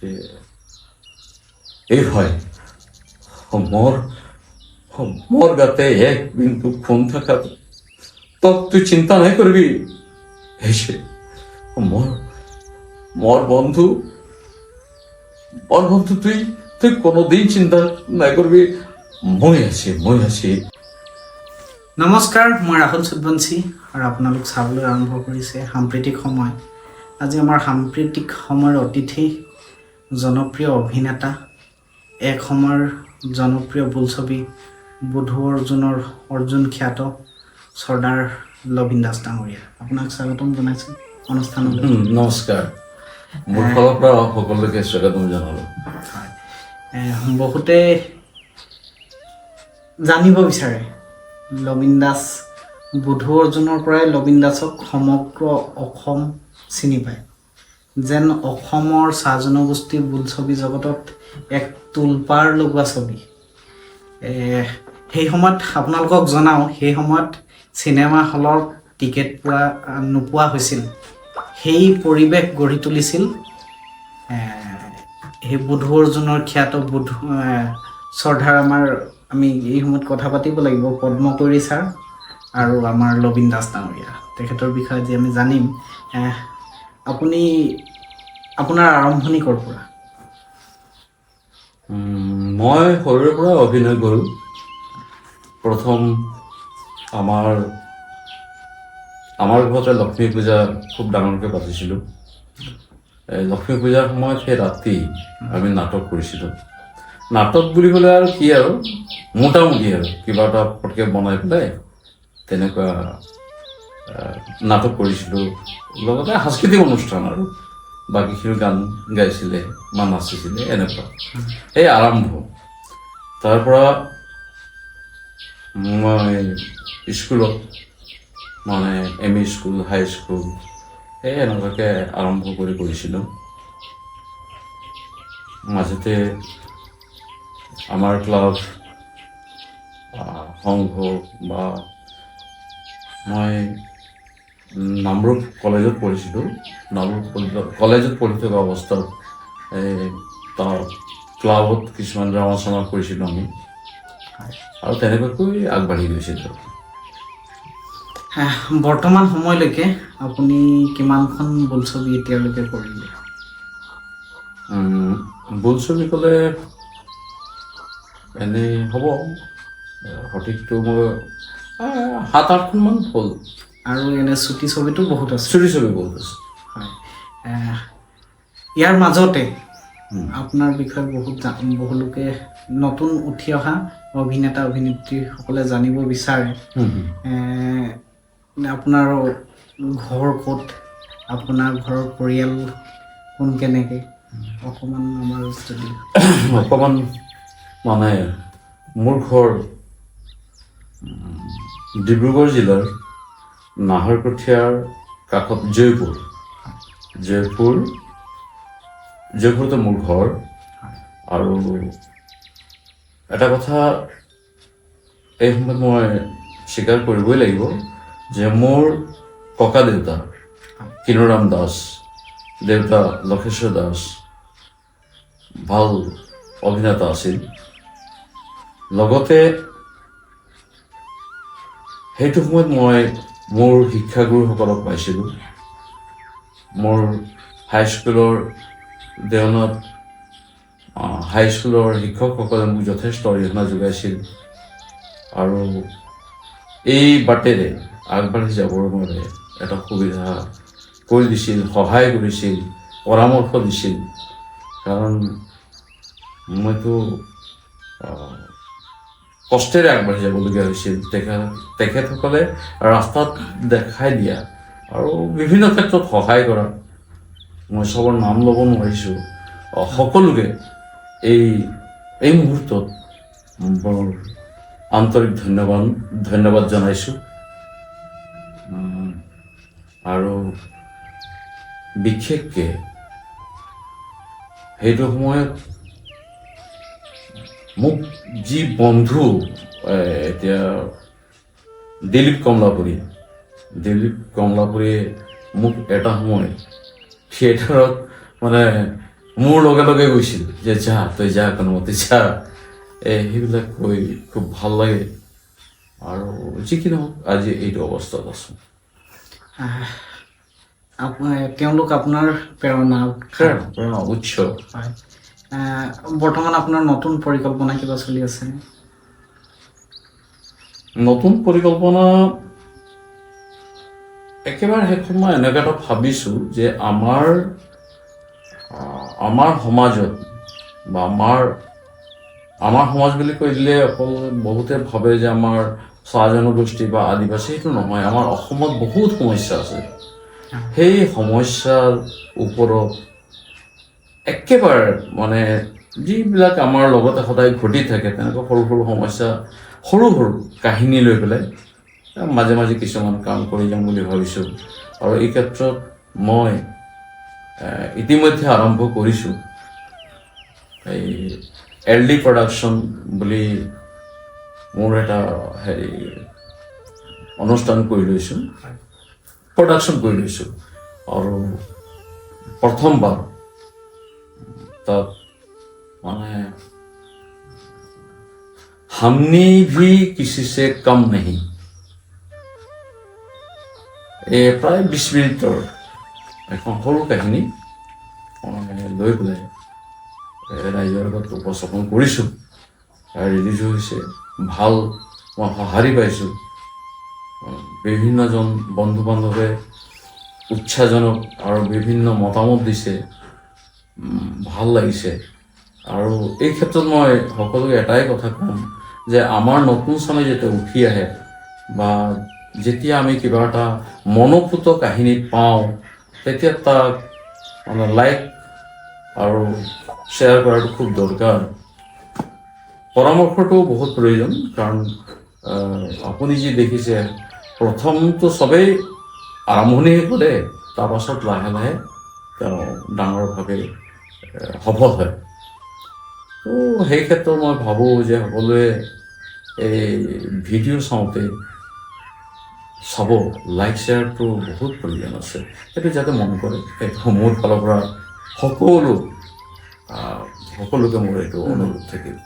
যে এই হয় মোৰ মোৰ গাতে এক বিন্দু খুন থাকা তক তুই চিন্তা নাই করবি এসে মোর মোর বন্ধু তুই তুই কোনোদিন চিন্তা নাই করবি মই আছি নমস্কাৰ, মই ৰাহুল সূৰ্যবংশী আৰু আপোনালোক চাবলৈ আৰম্ভ কৰিছে সাম্প্ৰতিক সময়। আজি আমাৰ সাম্প্ৰতিক সময়ৰ অতিথি জনপ্ৰিয় অভিনেতা, এক সময়ৰ জনপ্ৰিয় বোলছবি বুধু অৰ্জুন খ্যাত চৰ্দাৰ লবিন দাস ডাঙৰীয়া। আপোনাক স্বাগতম জনাইছোঁ অনুষ্ঠানলৈ। নমস্কাৰ, মোৰ ফালৰ পৰা সকলোকে স্বাগতম জনালোঁ। বহুতে জানিব বিচাৰে লবিন দাস, বুধু অৰ্জুনৰ পৰাই লবিন দাসক সমগ্ৰ অসম চিনি পায়, যেন অসমৰ চাহ জনগোষ্ঠী বোলছবি জগতত এক তোলপাৰ লগোৱা ছবি। সেই সময়ত আপোনালোকক জনাওঁ, সেই সময়ত চিনেমা হলৰ টিকেট নোপোৱা হৈছিল। সেই পৰিৱেশ গঢ়ি তুলিছিল সেই বুধু অৰ্জুনৰ খ্যাত চৰ্দাৰ আমি এই সময়ত কথা পাতিব লাগিব পদ্মকুঁৱৰী ছাৰ আৰু আমাৰ লবিন দাস ডাঙৰীয়া, তেখেতৰ বিষয়ে আজি আমি জানিম। আপুনি আপোনাৰ আৰম্ভণি ক'ৰ পৰা? মই সৰুৰে পৰা অভিনয় কৰোঁ। প্ৰথম আমাৰ ঘৰতে লক্ষ্মী পূজা খুব ডাঙৰকৈ পাতিছিলোঁ। লক্ষ্মী পূজাৰ সময়ত সেই ৰাতি আমি নাটক কৰিছিলোঁ। নাটক বুলি ক'লে আৰু কি আৰু মোটামুটি আৰু কিবা এটা পটকৈ বনাই পেলাই তেনেকুৱা নাটক কৰিছিলোঁ। লগতে সাংস্কৃতিক অনুষ্ঠান আৰু বাকীখিনি গান গাইছিলে বা নাচিছিলে, এনেকুৱা এই আৰম্ভ। তাৰ পৰা মই স্কুলত মানে এম ই স্কুল, হাই স্কুল এই এনেকুৱাকৈ আৰম্ভ কৰিছিলোঁ। মাজতে আমাৰ ক্লাব সংঘ বা মই নামৰূপ কলেজত পঢ়িছিলোঁ। নামৰূপ কলেজত পঢ়ি থকা অৱস্থাত তাৰ ক্লাবত কিছুমান ড্ৰামা চামা কৰিছিলোঁ আমি, আৰু তেনেকুৱাকৈ আগবাঢ়ি গৈছিলোঁ। বৰ্তমান সময়লৈকে আপুনি কিমানখন বোলছবি এতিয়ালৈকে কৰিলে? বোলছবি ক'লে এনেই হ'ব, সঠিকটো মোৰ 7-8খনমান হ'ল। আৰু এনে চুটি ছবিটো বহুত আছে? চুটি ছবি বহুত আছে, হয়। ইয়াৰ মাজতে আপোনাৰ বিষয়ে বহুলোকে নতুন উঠি অহা অভিনেতা অভিনেত্ৰীসকলে জানিব বিচাৰে আপোনাৰ ঘৰ ক'ত, আপোনাৰ ঘৰৰ পৰিয়াল কোন, কেনেকৈ অকণমান আমাৰ অকণমান মানে মোৰ ঘৰ ডিব্ৰুগড় জিলাৰ নাহৰকটীয়াৰ কাষত জয়পুৰতে মোৰ ঘৰ। আৰু এটা কথা এই সময়ত মই স্বীকাৰ কৰিবই লাগিব যে মোৰ ককা দেউতা কিনুৰাম দাস, দেউতা লক্ষেশ্বৰ দাস ভাল অভিনেতা আছিল। লগতে সেইটো সময়ত মই মোৰ শিক্ষাগুৰুসকলক পাইছিলোঁ। মোৰ হাইস্কুলৰ দেওনাত হাইস্কুলৰ শিক্ষকসকলে মোক যথেষ্ট অৰিহণা যোগাইছিল আৰু এই বাটেৰে আগবাঢ়ি যাবৰ বাবে এটা সুবিধা কৰি দিছিল, সহায় কৰিছিল, পৰামৰ্শ দিছিল। কাৰণ মইতো কষ্টেৰে আগবাঢ়ি যাবলগীয়া হৈছিল। তেখেতসকলে ৰাস্তাত দেখাই দিয়া আৰু বিভিন্ন ক্ষেত্ৰত সহায় কৰা, মই চবৰ নাম ল'ব নোৱাৰিছোঁ, সকলোকে এই মুহূৰ্তত বৰ আন্তৰিক ধন্যবাদ জনাইছোঁ। আৰু বিশেষকৈ সেইটো সময়ত মোক যি বন্ধু, এতিয়া দিলীপ কমলাপুৰীয়ে মোক এটা সময় থিয়েটাৰত মানে মোৰ লগে লগে গৈছিল যে যা তই যা কোনোমতে যা সেইবিলাক কৈ খুব ভাল লাগে আৰু যি কি নহওক আজি এইটো অৱস্থাত আছোঁ। তেওঁলোক আপোনাৰ প্ৰেৰণা উৎস। হয়। বৰ্তমান আপোনাৰ নতুন পৰিকল্পনা কিবা চলি আছে? নতুন পৰিকল্পনা একেবাৰে শেষত মই এনেকৈ এটা ভাবিছোঁ যে আমাৰ সমাজত বা আমাৰ সমাজ বুলি কৈ দিলে অকল বহুতে ভাবে যে আমাৰ চাহ জনগোষ্ঠী বা আদিবাসী, সেইটো নহয়। আমাৰ অসমত বহুত সমস্যা আছে। সেই সমস্যাৰ ওপৰত একেবাৰে মানে যিবিলাক আমাৰ লগতে সদায় ঘটি থাকে তেনেকুৱা সৰু সৰু সমস্যা, সৰু সৰু কাহিনী লৈ পেলাই মাজে মাজে কিছুমান কাম কৰি যাম বুলি ভাবিছোঁ। আৰু এই ক্ষেত্ৰত মই ইতিমধ্যে আৰম্ভ কৰিছোঁ এই LD প্ৰডাকশ্যন বুলি মোৰ এটা অনুষ্ঠান কৰি লৈছোঁ, প্ৰডাকশ্যন কৰি লৈছোঁ। আৰু প্ৰথমবাৰ তাত মানে हमने भी किसी से कम नहीं, প্ৰায় 20 মিনিটৰ এখন সৰু কাহিনী লৈ পেলাই ৰাইজৰ আগত উপস্থাপন কৰিছোঁ। ৰিলিজ হৈছে, ভাল মই সঁহাৰি পাইছোঁ। বিভিন্নজন বন্ধু বান্ধৱে উৎসাহজনক আৰু বিভিন্ন মতামত দিছে, ভাল লাগিছে। আৰু এই ক্ষেত্ৰত মই সকলোকে এটাই কথা ক'ম যে আমাৰ নতুন চামে যেতিয়া উঠি আহে বা যেতিয়া আমি কিবা এটা মনোপুত কাহিনী পাওঁ তেতিয়া তাক মানে লাইক আৰু শ্বেয়াৰ কৰাটো খুব দৰকাৰ। পৰামৰ্শটো বহুত প্ৰয়োজন, কাৰণ আপুনি যি দেখিছে প্ৰথমটো চবেই আৰম্ভণি কৰে, তাৰপাছত লাহে লাহে তেওঁ ডাঙৰভাৱে সফল হয়। তো সেই ক্ষেত্ৰত মই ভাবোঁ যে সকলোৱে এই ভিডিঅ' চাওঁতে চাব, লাইক শ্বেয়াৰটো বহুত প্ৰয়োজন আছে, সেইটো যাতে মন কৰে। সেইটো মোৰ ফালৰ পৰা সকলোকে মোৰ এইটো অনুৰোধ থাকিল।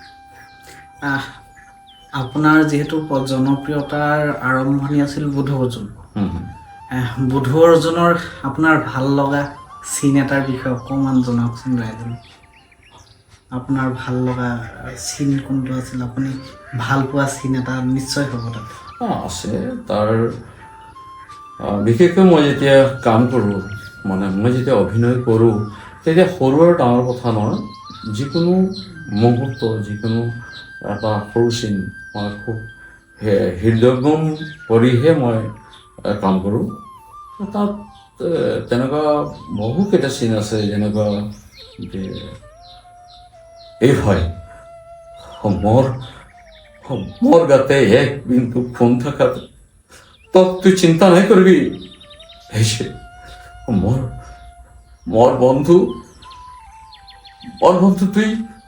আপোনাৰ যিহেতু জনপ্ৰিয়তাৰ আৰম্ভণি আছিল বুধ অৰ্জুন, বুধ অৰ্জুনৰ আপোনাৰ ভাল লগা চিন এটাৰ বিষয়ে অকণমান জনাওকচোন ৰাইজক। আপোনাৰ ভাল লগা চিন কোনটো আছিল? আপুনি ভাল পোৱা চিন এটা নিশ্চয় হ'ব তাত। আছে তাৰ। বিশেষকৈ মই যেতিয়া কাম কৰোঁ, মানে মই যেতিয়া অভিনয় কৰোঁ, তেতিয়া সৰু আৰু ডাঙৰ কথা নহয়, যিকোনো মুহূৰ্ত, যিকোনো এটা সৰু চিন মই খুব হৃদয়ঙ্গম কৰিহে মই কাম কৰোঁ। তাত তেনেকুৱা বহুকেইটা চিন আছে, যেনেকুৱা যে এই হয় মোৰ গাতে এক বিন্দু খুন থাকাত তুই চিন্তা নাই কৰবি, মোৰ বন্ধু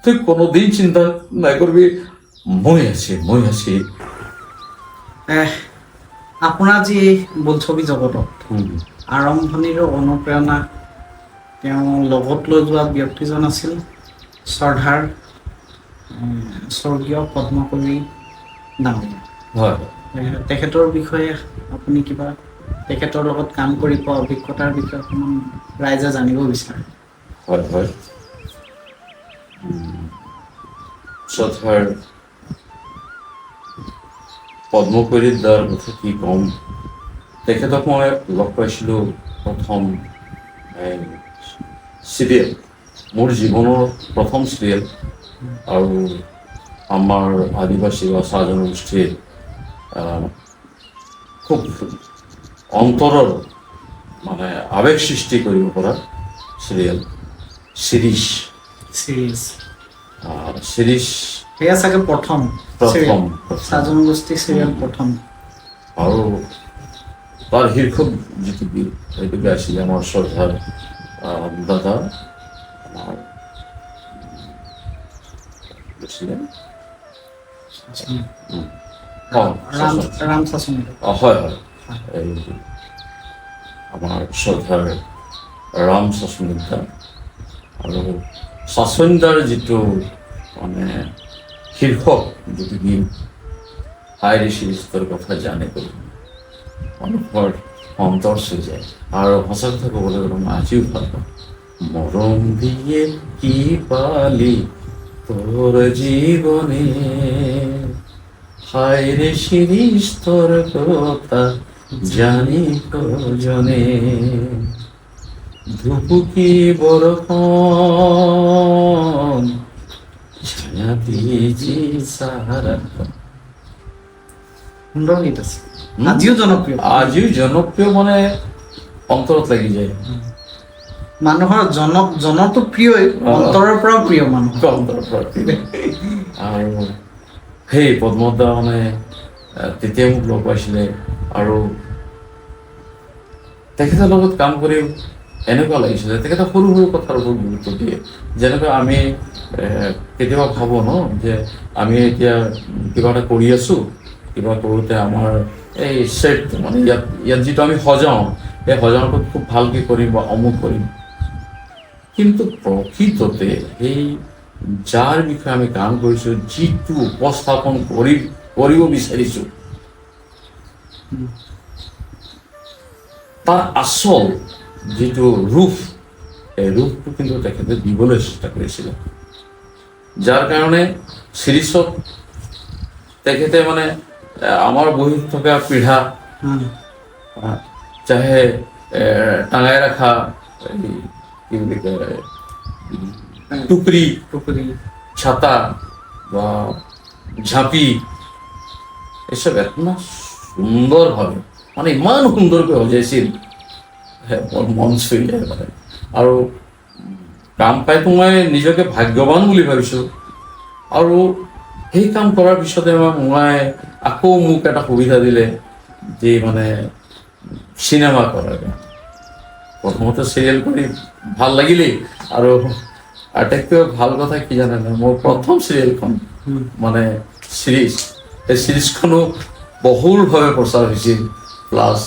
তুই কোনোদিন চিন্তা নাই কৰবি, মই আছি। আপোনাৰ যি বোলছবি জগতত আৰম্ভণিৰ অনুপ্ৰেৰণা তেওঁ লগত লৈ যোৱা ব্যক্তিজন আছিল শ্ৰদ্ধাৰ স্বৰ্গীয় পদ্মকবি ডাঙৰীয়া। হয়। তেখেতৰ বিষয়ে আপুনি কিবা, তেখেতৰ লগত কাম কৰি পোৱা অভিজ্ঞতাৰ বিষয়ে অকণমান ৰাইজে জানিব বিচাৰে। হয়। শ্ৰদ্ধাৰ পদ্মকবি দাৰ কথা কি ক'ম। তেখেতক মই লগ পাইছিলোঁ প্ৰথম চিৰিয়েল, মোৰ জীৱনৰ প্ৰথম চিৰিয়েল, আৰু আমাৰ আদিবাসী বা চাহ জনগোষ্ঠীৰ খুব অন্তৰৰ মানে আৱেগ সৃষ্টি কৰিব পৰা চিৰিয়েল শিৰীষ। সেয়া চাগে প্ৰথম চাহ জনগোষ্ঠী চিৰিয়েল প্ৰথম। আৰু তাৰ শীৰ্ষক যিটো গীত, সেইটো গাইছিলে আমাৰ শ্ৰদ্ধাৰ দাদা, আমাৰ হয়, আমাৰ শ্ৰদ্ধাৰ ৰাম চাচুমিতা। আৰু স্বাচ্ছন্দ্যৰ যিটো মানে শীৰ্ষক যিটো গীত হাইৰে শ্ৰীস্থৰ কথা জানে কৰি মানুহৰ অন্তৰ চুই যায়। আৰু সঁচা কথা ক'বলৈ গ'লে মই আজিও ভাল পাওঁ। মৰম দিয়ে কি পালি তোৰ জীৱনে, হাইৰে শ্ৰীস্থৰ কথা জানি কজনে, ধুপুকি বৰষণ ছায়া দিজি সাৰা। সুন্দৰ গীত আছে, আজিও জনপ্ৰিয়। আজিও জনপ্ৰিয় মানে অন্তৰত লাগি যায়। মানুহৰ জনতো প্ৰিয়ই, অন্তৰৰ পৰাও প্ৰিয় মানুহ। অন্তৰৰ পৰা প্ৰিয়। আৰু সেই পদ্মদা মানে তেতিয়া মোক লগ পাইছিলে, আৰু তেখেতৰ লগত কাম কৰি এনেকুৱা লাগিছিলে তেখেতে সৰু সৰু কথাৰ ওপৰত গুৰুত্ব দিয়ে। যেনেকৈ আমি কেতিয়াবা ভাবোঁ ন যে আমি এতিয়া কিবা এটা কৰি আছোঁ, কিবা কৰোঁতে আমাৰ এই ছেটটো মানে ইয়াত যিটো আমি সজাওঁ, সেই সজাওঁটো খুব ভালকৈ কৰিম বা অমুক কৰিম, কিন্তু প্ৰকৃততে সেই যাৰ বিষয়ে আমি কাম কৰিছোঁ, যিটো উপস্থাপন কৰিব বিচাৰিছোঁ, তাৰ আচল যিটো ৰূপ, এই ৰূপটো কিন্তু তেখেতে দিবলৈ চেষ্টা কৰিছিলে। যাৰ কাৰণে চিৰিজত তেখেতে মানে আমাৰ বহীত থকা পিঢ়া, চাহে টাঙাই ৰখা কি বুলি কয় টুকৰি ছাতা বা ঝাঁপি, এসব এত না সুন্দৰভাৱে মানে ইমান সুন্দৰকৈ সজাইছিল, মোৰ মন চুই যায় মানে। আৰু কাম পাইতো মই নিজকে ভাগ্যৱান বুলি ভাবিছোঁ। আৰু সেই কাম কৰাৰ পিছতে মই আকৌ মোক এটা সুবিধা দিলে যে মানে চিনেমা কৰাৰ কাৰণে। প্ৰথমতে চিৰিয়েল কৰি ভাল লাগিলেই, আৰু আটাইতকৈ ভাল কথা কি জানে নাই, মোৰ প্ৰথম চিৰিয়েলখন মানে চিৰিজ, এই চিৰিজখনো বহুলভাৱে প্ৰচাৰ হৈছিল, প্লাছ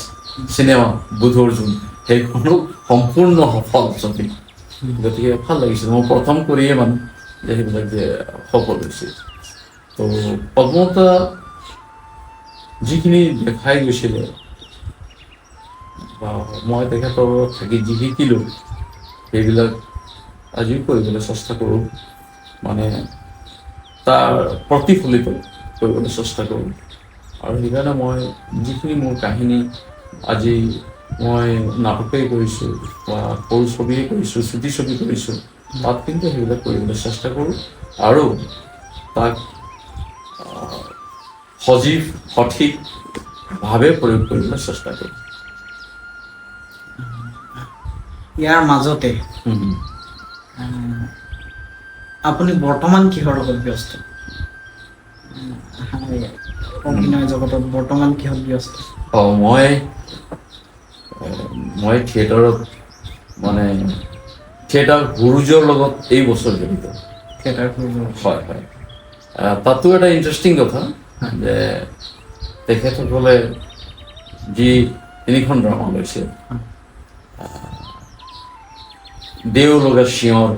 চিনেমা বুধৰ জোন, সেইখনো সম্পূৰ্ণ সফল ছবি। গতিকে ভাল লাগিছিল, মই প্ৰথম কৰিয়ে মানে যে সেইবিলাক যে সফল হৈছিল। তো পদ্মতা যিখিনি দেখাই গৈছিলে বা মই তেখেতৰ থাকি যি শিকিলোঁ, সেইবিলাক আজিও কৰিবলৈ চেষ্টা কৰোঁ, মানে তাৰ প্ৰতিফলিত কৰিবলৈ চেষ্টা কৰোঁ। আৰু সেইকাৰণে মই যিখিনি মোৰ কাহিনী আজি মই নাটকেই কৰিছোঁ বা সৰু ছবিয়ে কৰিছোঁ, চুটি ছবি কৰিছোঁ, তাত কিন্তু সেইবিলাক কৰিবলৈ চেষ্টা কৰোঁ আৰু তাক সজীৱ সঠিকভাৱে প্ৰয়োগ কৰিবলৈ চেষ্টা কৰোঁ। ইয়াৰ মাজতে আপুনি বৰ্তমান কিহৰ লগত ব্যস্ত? অভিনয় জগতত বৰ্তমান কিহত ব্যস্ত? মই থিয়েটাৰত মানে থিয়েটাৰ গুৰুজৰ লগত এই বছৰ জড়িত। থিয়েটাৰ গুৰুজৰ? হয় হয়। তাতো এটা ইণ্টাৰেষ্টিং কথা যে তেখেতসকলে যি 3খন ড্ৰামা লৈছে, দেও লগা শিয়ৰ,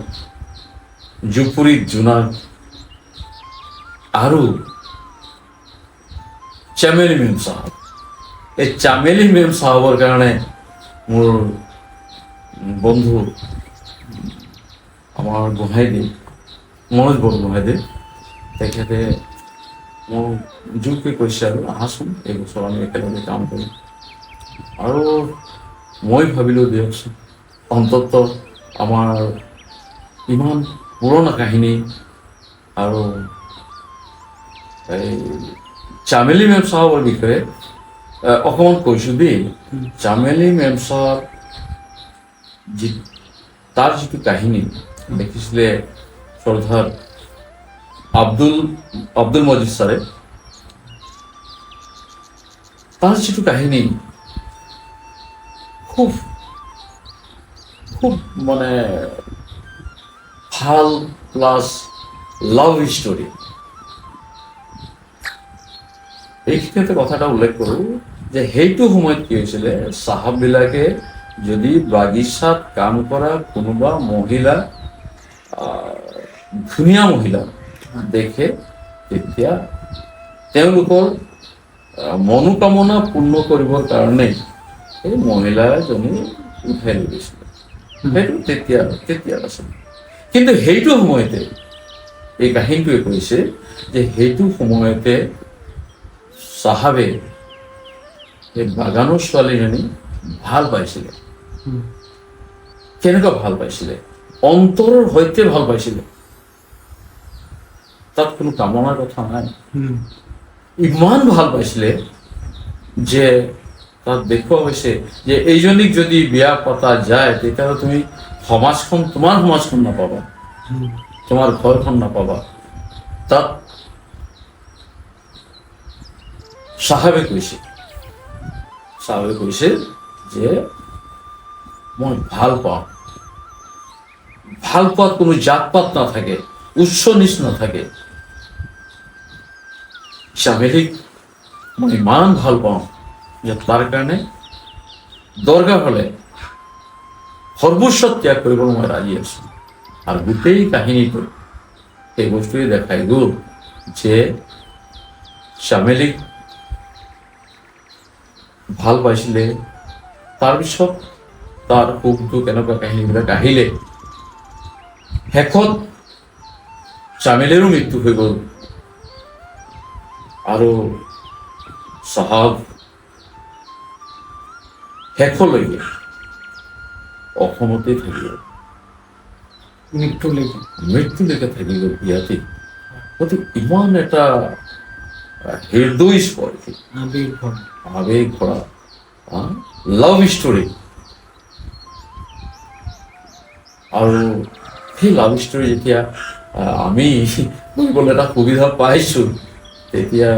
জুপুৰিত জোনাক আৰু চামেলি মেম চাহাব। এই চামেলি মেম চাহাবৰ কাৰণে মোৰ বন্ধু আমাৰ গোহাঁইদেৱ, মনোজ বৰগোহাঁইদেৱ, তেখেতে মোক জোৰকৈ কৈছে আৰু আহাচোন এইবছৰ আমি একেলগে কাম কৰিম। আৰু মই ভাবিলোঁ দিয়কচোন, অন্তত আমাৰ ইমান পুৰণা কাহিনী, আৰু এই চামেলি মেম চাহাবৰ বিষয়ে অকণমান কৈছোঁ দেই। চামেলি মেম চাহাব তাৰ যিটো কাহিনী দেখিছিলে শ্ৰদ্ধাৰ আব্দুল মজিদ ছাৰে, তাৰ যিটো কাহিনী খুব মানে ভাল, প্লাছ লাভ ষ্টৰি। এইখিনিতে কথাটা উল্লেখ কৰোঁ যে সেইটো সময়ত কি হৈছিলে, চাহাববিলাকে যদি বাগিচাত কাম কৰা কোনোবা মহিলা ধুনীয়া মহিলা দেখে তেতিয়া তেওঁলোকৰ মনোকামনা পূৰ্ণ কৰিবৰ কাৰণে এই মহিলাজনী উঠাই লৈ গৈছিলে। সেইটো তেতিয়া আছিল। কিন্তু সেইটো সময়তে এই কাহিনীটোৱে কৈছে যে সেইটো সময়তে চাহাবে এই বাগানৰ ছোৱালীজনী ভাল পাইছিলে। কেনেকুৱা ভাল পাইছিলে? অন্তৰৰ সৈতে ভাল পাইছিলে। তাত কোনো কামনাৰ কথা নাই। ইমান ভাল পাইছিলে যে তাত দেখুওৱা হৈছে যে এইজনীক যদি বিয়া পতা যায় তেতিয়াহ'লে তুমি তোমাৰ সমাজখন নাপাবা, তোমাৰ ঘৰখন নাপাবা। তাত চাহাবে কৈছে যে মই ভাল পাওঁ। ভাল পোৱাত কোনো জাত পাত নাথাকে, উচ্চ নিচ নাথাকে। চামেলিক মই ইমান ভাল পাওঁ যে তাৰ কাৰণে দৰকাৰ হ'লে সৰ্বোচ্চ ত্যাগ কৰিবলৈ মই ৰাজি আছো। আৰু গোটেই কাহিনীটো সেই বস্তুৱে দেখাই গ'ল যে চামেলিক ভাল পাইছিলে। তাৰপিছত তাৰ সুখ দুখ এনেকুৱা কাহিনীবিলাক আহিলে। শেষত চামেলিৰো মৃত্যু হৈ গ'ল আৰু চাহাব শেষলৈকে অসমতেই থাকি গ'ল, মৃত্যুলৈকে থাকি গ'ল ইয়াতে। গতিকে ইমান এটা হৃদয়স্পৰ্শী আবেগ ভৰা লাভ ষ্টৰী। আৰু সেই লাভ ষ্টৰী যেতিয়া আমি কৰিবলৈ এটা সুবিধা পাইছোঁ তেতিয়া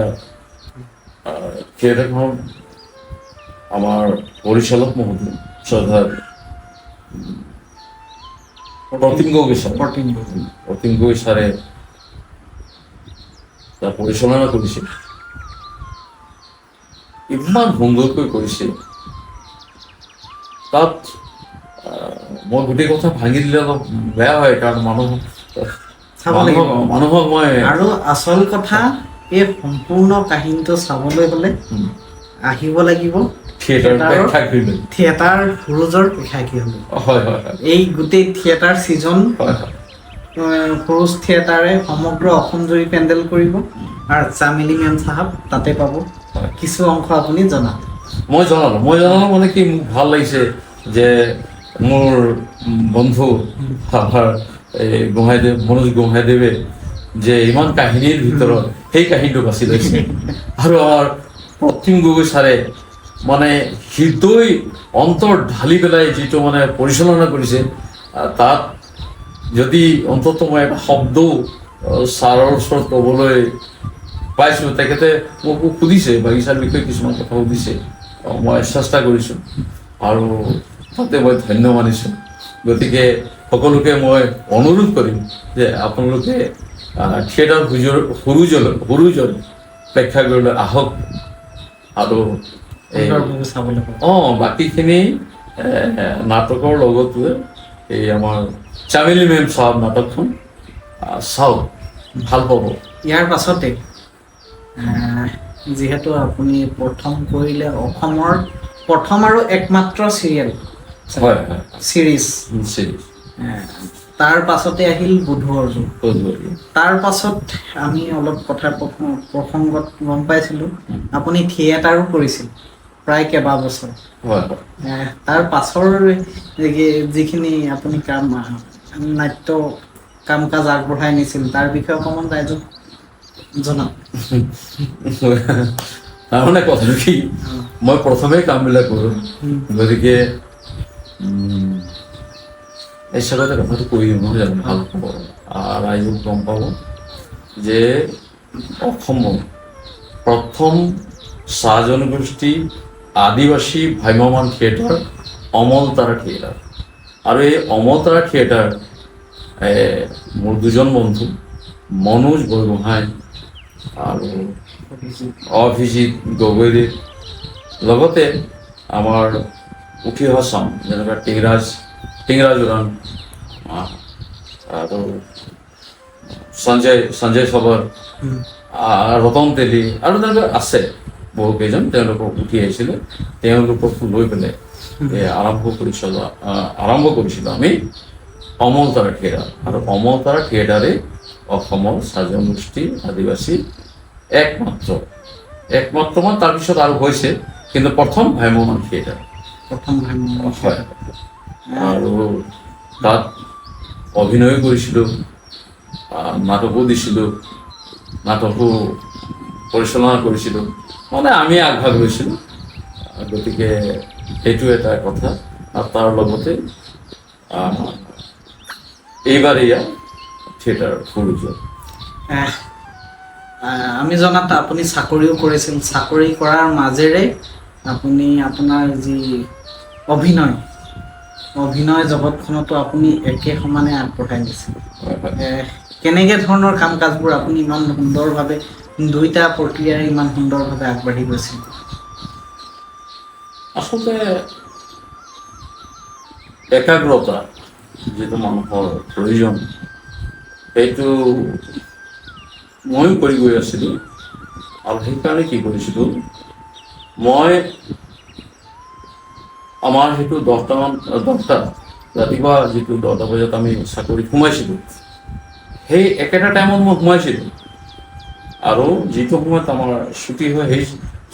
থিয়েটাৰখন আমাৰ পৰিচালক মহোদয় শ্ৰদ্ধা প্ৰতীম গগৈ ছাৰে পৰিচালনা কৰিছিল। ইমান সুন্দৰকৈ কৰিছে। তাত মই গোটেই কথা ভাঙি দিলে অলপ বেয়া হয়, কাৰণ মানুহক মই আৰু আচল কথা এই সম্পূৰ্ণ কাহিনীটো চাবলৈ হ'লে আহিব লাগিব থিয়েটাৰ সুৰুজৰ প্ৰেক্ষাগৃহলৈ। এই গোটেই থিয়েটাৰ ছিজন সুৰুজ থিয়েটাৰে সমগ্ৰ অসম জুৰি পেণ্ডেল কৰিব আৰু চামেলি মেম চাহাব তাতে পাব। কিছু অংশ আপুনি জনাব। মই জনালো মানে কি মোক ভাল লাগিছে যে মোৰ বন্ধু আমাৰ এই মনোজ গোহাঁইদেৱে যে ইমান কাহিনীৰ ভিতৰত সেই কাহিনীটো বাছি লৈছে। আৰু আমাৰ প্ৰতীম গগৈ ছাৰে মানে হৃদয় অন্তৰ ঢালি পেলাই যিটো মানে পৰিচালনা কৰিছে, তাত যদি অন্তত মই এটা শব্দ ছাৰৰ ওচৰত ক'বলৈ পাইছোঁ, তেখেতে মোকো সুধিছে, বাগিচাৰ বিষয়ে কিছুমান কথা সুধিছে, মই চেষ্টা কৰিছোঁ আৰু তাতে মই ধন্য মানিছোঁ। গতিকে সকলোকে মই অনুৰোধ কৰিম যে আপোনালোকে থিয়েটাৰ সুৰুজৰ প্ৰেক্ষাগৃহলৈ আহক আৰু বাকীখিনি নাটকৰ লগতে এই আমাৰ চামেলি মেম চাহাব নাটকখন চাওক, ভাল পাব। ইয়াৰ পাছতে যিহেতু আপুনি প্ৰথম কৰিলে অসমৰ প্ৰথম আৰু একমাত্ৰ চিৰিয়েল চিৰিজ, তাৰ পাছতে আহিল বুধু অৰ্জুন। তাৰ পাছত আমি অলপ কথা প্ৰসংগত গম পাইছিলোঁ আপুনি থিয়েটাৰো কৰিছিল প্ৰায় কেইবাবছৰ। তাৰ পাছৰ যিখিনি আপুনি নাট্য কাম কাজ আগবঢ়াই নিছিল তাৰ বিষয়ে অকণমান ৰাইজক জনাওক। তাৰমানে কথাটো কি, মই প্ৰথমেই কামবিলাক কৰোঁ, গতিকে এই হিচাপতে কথাটো কৈ দিওঁ নহয় জানো, ভাল পাব ৰাইজক গম পাব যে অসমৰ প্ৰথম চাহ জনগোষ্ঠী আদিবাসী ভ্ৰাম্যমান থিয়েটাৰ অমলতাৰা থিয়েটাৰ। আৰু এই অমলতাৰা থিয়েটাৰ মোৰ দুজন বন্ধু মনোজ বৰগোহাঁই আৰু অভিজিত গগৈদেৱ, লগতে আমাৰ উঠি অহা চাম যেনেকুৱা টিংৰাজ উৰাণ, আৰু সঞ্জয় সবৰ, ৰতন তেলী আৰু তেনেকৈ আছে বহু কেইজন। তেওঁলোকক উঠি আহিছিলে, তেওঁলোকক লৈ পেলাই আৰম্ভ কৰিছিলোঁ আমি অমলতাৰা থিয়েটাৰ। আৰু অমলতাৰা থিয়েটাৰে অসমৰ চাহ জনগোষ্ঠী আদিবাসী একমাত্ৰ মানে তাৰপিছত আৰু হৈছে, কিন্তু প্ৰথম ভ্ৰাম্যমাণ থিয়েটাৰ। হয়। আৰু তাত অভিনয় কৰিছিলোঁ, নাটকো দিছিলোঁ, নাটকো পৰিচালনা কৰিছিলোঁ, মানে আমি আগভাগ লৈছিলোঁ। গতিকে সেইটো এটা কথা। আৰু তাৰ লগতে এইবাৰ এয়া থিয়েটাৰ ফুৰিছোঁ। আমি জনাত আপুনি চাকৰিও কৰিছিল। চাকৰি কৰাৰ মাজেৰে আপুনি আপোনাৰ যি অভিনয় জগতখনতো আপুনি একে সমানে আগবঢ়াই নিছিল। কেনেকে ধৰণৰ কাম কাজবোৰ আপুনি ইমান সুন্দৰভাৱে দুইটা প্ৰক্ৰিয়াৰে ইমান সুন্দৰভাৱে আগবাঢ়ি গৈছিল? আচলতে একাগ্ৰতা যিটো মানুহৰ প্ৰয়োজন, সেইটো ময়ো কৰি গৈ আছিলোঁ। আৰু সেইকাৰণে কি কৰিছিলোঁ, মই আমাৰ সেইটো 10টা ৰাতিপুৱা যিটো 10টা বজাত আমি চাকৰিত সোমাইছিলোঁ, সেই একেটা টাইমত মই সোমাইছিলোঁ। আৰু যিটো সময়ত আমাৰ ছুটি হয় সেই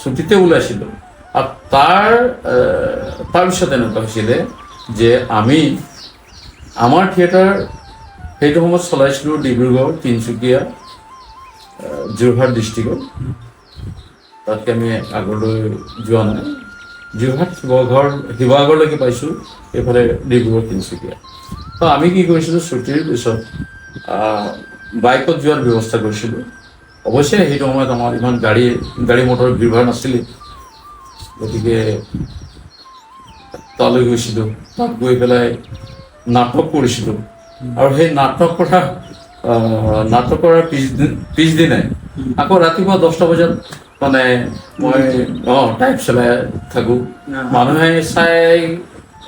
ছুটিতে ওলাইছিলোঁ। আৰু তাৰপিছত এনেকুৱা হৈছিলে যে আমাৰ থিয়েটাৰ সেইটো সময়ত চলাইছিলোঁ ডিব্ৰুগড়, তিনিচুকীয়া, যোৰহাট ডিষ্ট্ৰিক্টত। তাতকৈ আমি আগলৈ যোৱা নাই। যোৰহাট শিৱসাগৰলৈকে পাইছোঁ, এইফালে ডিব্ৰুগড়, তিনিচুকীয়া। তো আমি কি কৰিছিলোঁ, ছুটিৰ পিছত বাইকত যোৱাৰ ব্যৱস্থা কৰিছিলোঁ। অৱশ্যে সেইটো সময়ত আমাৰ ইমান গাড়ী মটৰৰ ভিৰ ভাৰ নাছিলে। গতিকে তালৈ গৈছিলোঁ, তাত গৈ পেলাই নাটক কৰিছিলোঁ। আৰু সেই নাটক কৰাৰ পিছদিনাই আকৌ ৰাতিপুৱা 10টা বজাত মানে মই টাইপ চলাই থাকোঁ। মানুহে চাই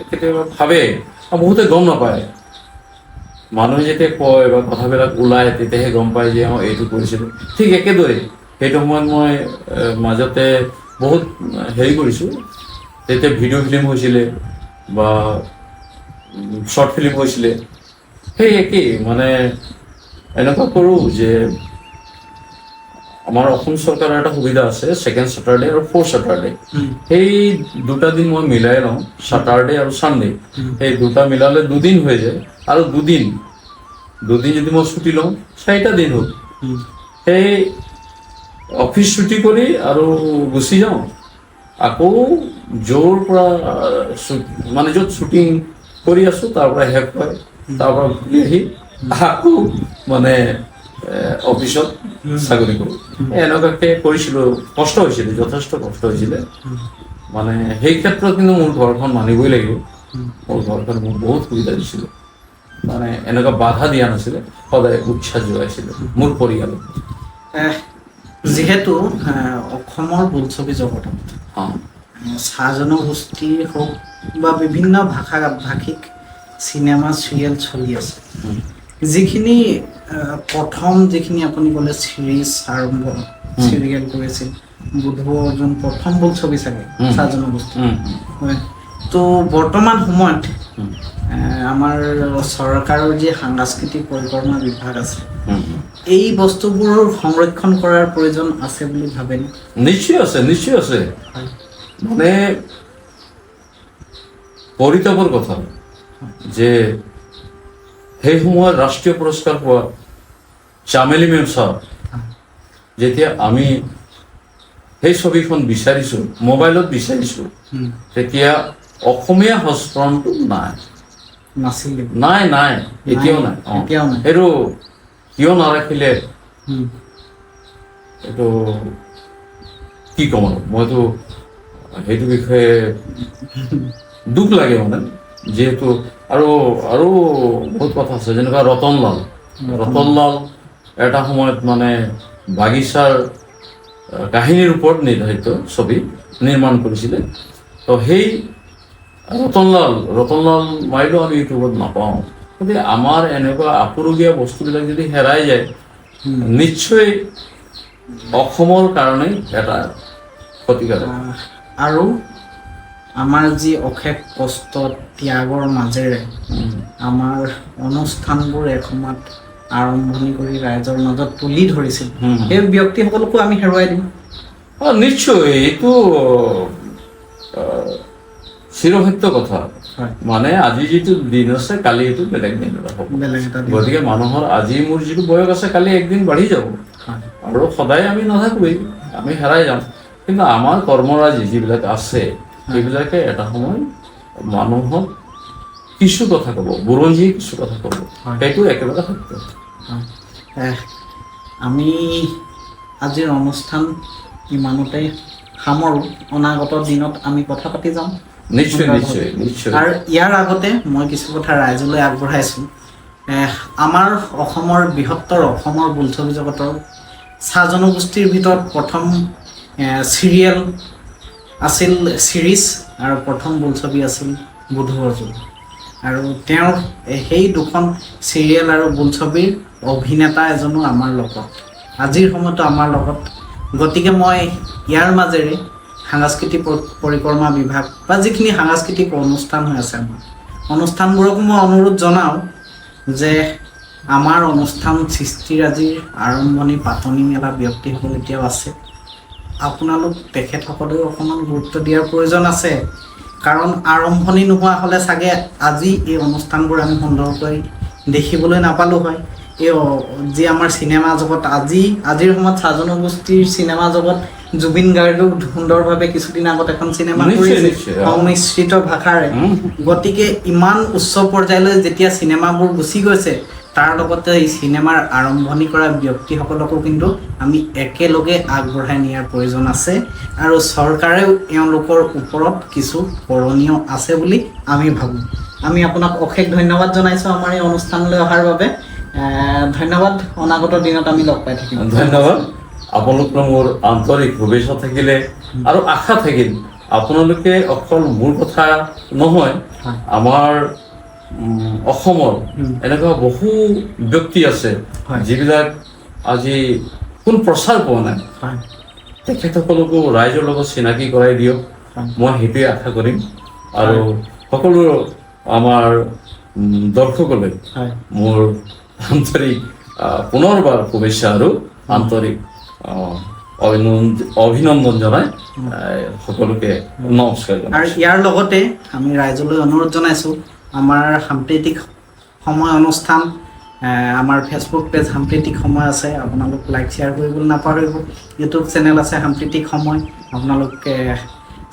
কেতিয়াবা ভাবে, বহুতে গম নাপায়। মানুহে যেতিয়া কয় বা কথাবিলাক ওলায়, তেতিয়াহে গম পায় যে এইটো কৰিছিলোঁ। ঠিক একেদৰে সেইটো সময়ত মই মাজতে বহুত হেৰি কৰিছোঁ। তেতিয়া ভিডিঅ' ফিল্ম হৈছিলে বা শ্বৰ্ট ফিল্ম হৈছিলে। সেই একেই মানে এনেকুৱা কৰোঁ যে আমাৰ অসম চৰকাৰৰ এটা সুবিধা আছে, 2nd Saturday আৰু 4th Saturday। সেই দুটা দিন মই মিলাই লওঁ, Saturday আৰু Sunday। সেই দুটা মিলালে 2 দিন হৈ যায়। আৰু দুদিন যদি মই ছুটি লওঁ, 4টা দিন হ'ল। সেই অফিচ ছুটি কৰি আৰু গুচি যাওঁ। আকৌ য'ৰ পৰা মানে য'ত শ্বুটিং কৰি আছোঁ তাৰ পৰা শেষ হয়, তাৰ পৰা ঘূৰি আহি আকৌ মানে অফিচত চাকৰি কৰোঁ। এনেকুৱাকৈ কৰিছিলোঁ। কষ্ট হৈছিলে, যথেষ্ট কষ্ট হৈছিলে। মানে সেই ক্ষেত্ৰত কিন্তু মোৰ ঘৰখন মানিবই লাগিব। মোৰ ঘৰখন মোক বহুত সুবিধা দিছিলে, মানে এনেকুৱা বাধা দিয়া নাছিলে, সদায় উৎসাহ যোগাইছিলে মোৰ পৰিয়ালে। যিহেতু অসমৰ বোলছবি জগতত চাহ জনগোষ্ঠীৰ হওক বা বিভিন্ন ভাষিক চিনেমা চিৰিয়েল চলি আছে, যিখিনি প্ৰথম যিখিনি আপুনি ক'লে চিৰিয়েল কৰিছিল, বোধবুৰ অৰ্জুন প্ৰথম বোলছবি চাগে চাহ জনগোষ্ঠী। হয়। তো বৰ্তমান সময়ত আমাৰ চৰকাৰৰ যি সাংস্কৃতিক পৰিক্ৰমা বিভাগ আছে, এই বস্তুবোৰ সংৰক্ষণ কৰাৰ প্ৰয়োজন আছে বুলি ভাবেনে? নিশ্চয় আছে। মানে পৰিতাপৰ কথা যে সেই সময়ত ৰাষ্ট্ৰীয় পুৰস্কাৰ পোৱা চামেলি মেম ছাৰ, যেতিয়া আমি সেই ছবিখন বিচাৰিছোঁ, মোবাইলত বিচাৰিছোঁ, তেতিয়া অসমীয়া সংস্কৰণটো নাই, এতিয়াও নাই। সেইটো কিয় নাৰাখিলে এইটো কি ক'ম আৰু, মইতো সেইটো বিষয়ে দুখ লাগে মানে। যিহেতু আৰু বহুত কথা আছে, যেনেকুৱা ৰতনলাল এটা সময়ত মানে বাগিচাৰ কাহিনীৰ ওপৰত নিৰ্ধাৰিত ছবি নিৰ্মাণ কৰিছিলে। তো সেই ৰতনলাল মাৰিলেও আমি ইউটিউবত নাপাওঁ। গতিকে আমাৰ এনেকুৱা আপুৰুগীয়া বস্তুবিলাক যদি হেৰাই যায় নিশ্চয় অসমৰ কাৰণে এটা ক্ষতিকাৰক। আৰু আমাৰ যি অশেষ কষ্ট ত্যাগৰ মাজেৰে আমাৰ অনুষ্ঠানবোৰ এসময়ত আৰম্ভণি কৰি ৰাইজৰ মাজত তুলি ধৰিছিল, সেই ব্যক্তিসকলকো আমি হেৰুৱাই দিম। নিশ্চয় এইটো চিৰসত্য কথা। মানে আজি যিটো দিন আছে কালি এইটো বেলেগ দিন এটা হ'ব। গতিকে মানুহৰ আজি মোৰ যিটো বয়স আছে কালি একদিন বাঢ়ি যাব আৰু সদায় আমি নাথাকোৱেই, আমি হেৰাই যাম। কিন্তু আমাৰ কৰ্মৰাজি যিবিলাক আছে সেইবিলাকে এটা সময় মানুহক কিছু কথা ক'ব, বুৰঞ্জীয়ে কিছু কথা ক'ব, সেইটো একেবাৰে সত্য। আমি আজিৰ অনুষ্ঠান ইমানতে সামৰোঁ। অনাগত দিনত আমি কথা পাতি যাম। নিশ্চয় নিশ্চয় নিশ্চয়। আৰু ইয়াৰ আগতে মই কিছু কথা ৰাইজলৈ আগবঢ়াইছোঁ। আমাৰ অসমৰ বৃহত্তৰ অসমৰ বোলছবি জগতৰ চাহ জনগোষ্ঠীৰ ভিতৰত প্ৰথম চিৰিয়েল আছিল চিৰিজ আৰু প্ৰথম বোলছবি আছিল বুধু অৰ্জুন। আৰু তেওঁৰ সেই দুখন চিৰিয়েল আৰু বোলছবিৰ অভিনেতা এজনো আমাৰ লগত, আজিৰ সময়তো আমাৰ লগত। গতিকে মই ইয়াৰ মাজেৰে সাংস্কৃতিক পৰিক্ৰমা বিভাগ বা যিখিনি সাংস্কৃতিক অনুষ্ঠান হৈ আছে আমাৰ অনুষ্ঠানবোৰকো মই অনুৰোধ জনাওঁ যে আমাৰ অনুষ্ঠান সৃষ্টিৰাজিৰ আৰম্ভণি পাতনি মেলা ব্যক্তিসকল এতিয়াও আছে। আপোনালোক তেখেতসকলেও অকণমান গুৰুত্ব দিয়াৰ প্ৰয়োজন আছে। কাৰণ আৰম্ভণি নোহোৱা হ'লে চাগে আজি এই অনুষ্ঠানবোৰ আমি সুন্দৰকৈ দেখিবলৈ নাপালোঁ হয়। এই যি আমাৰ চিনেমা জগত আজিৰ সময়ত চাহ জনগোষ্ঠীৰ চিনেমা জগত জুবিন গাৰ্গেও সুন্দৰভাৱে কিছুদিন আগত এখন চিনেমা কৰিছে সংমিশ্ৰিত ভাষাৰে। গতিকে ইমান উচ্চ পৰ্যায়লৈ যেতিয়া চিনেমাবোৰ গুচি গৈছে, তাৰ লগতে এই চিনেমাৰ আৰম্ভণি কৰা ব্যক্তিসকলকো কিন্তু আমি একেলগে আগবঢ়াই নিয়াৰ প্ৰয়োজন আছে। আৰু চৰকাৰেও এওঁলোকৰ ওপৰত কিছু কৰণীয় আছে বুলি আমি ভাবোঁ। আমি আপোনাক অশেষ ধন্যবাদ জনাইছোঁ আমাৰ এই অনুষ্ঠানলৈ অহাৰ বাবে। ধন্যবাদ। অনাগত দিনত আমি লগ পাই থাকিম। ধন্যবাদ। আপোনালোকৰ মোৰ আন্তৰিক শুভেচ্ছা থাকিলে আৰু আশা থাকিল আপোনালোকে অকল মোৰ কথা নহয়, আমাৰ অসমৰ এনেকুৱা বহু ব্যক্তি আছে যিবিলাক আজি কোনো প্ৰচাৰ পোৱা নাই, তেখেতসকলকো ৰাইজৰ লগত চিনাকি কৰাই দিয়ক, মই সেইটোৱে আশা কৰিম। আৰু সকলো আমাৰ দৰ্শকলৈ মোৰ আন্তৰিক পুনৰবাৰ শুভেচ্ছা আৰু আন্তৰিক অভিনন্দন জনাই সকলোকে নমস্কাৰ জনাইছোঁ। আৰু ইয়াৰ লগতে আমি ৰাইজলৈ অনুৰোধ জনাইছোঁ, আমাৰ সাম্প্ৰতিক সময় অনুষ্ঠান আমাৰ ফেচবুক পেজ সাম্প্ৰতিক সময় আছে, আপোনালোক লাইক শ্বেয়াৰ কৰিবলৈ নাপাহৰিব। ইউটিউব চেনেল আছে সাম্প্ৰতিক সময়, আপোনালোকে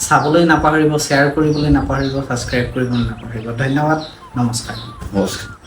চাবলৈ নাপাহৰিব, শ্বেয়াৰ কৰিবলৈ নাপাহৰিব, ছাবস্ক্ৰাইব কৰিবলৈ নাপাহৰিব। ধন্যবাদ। নমস্কাৰ। নমস্কাৰ।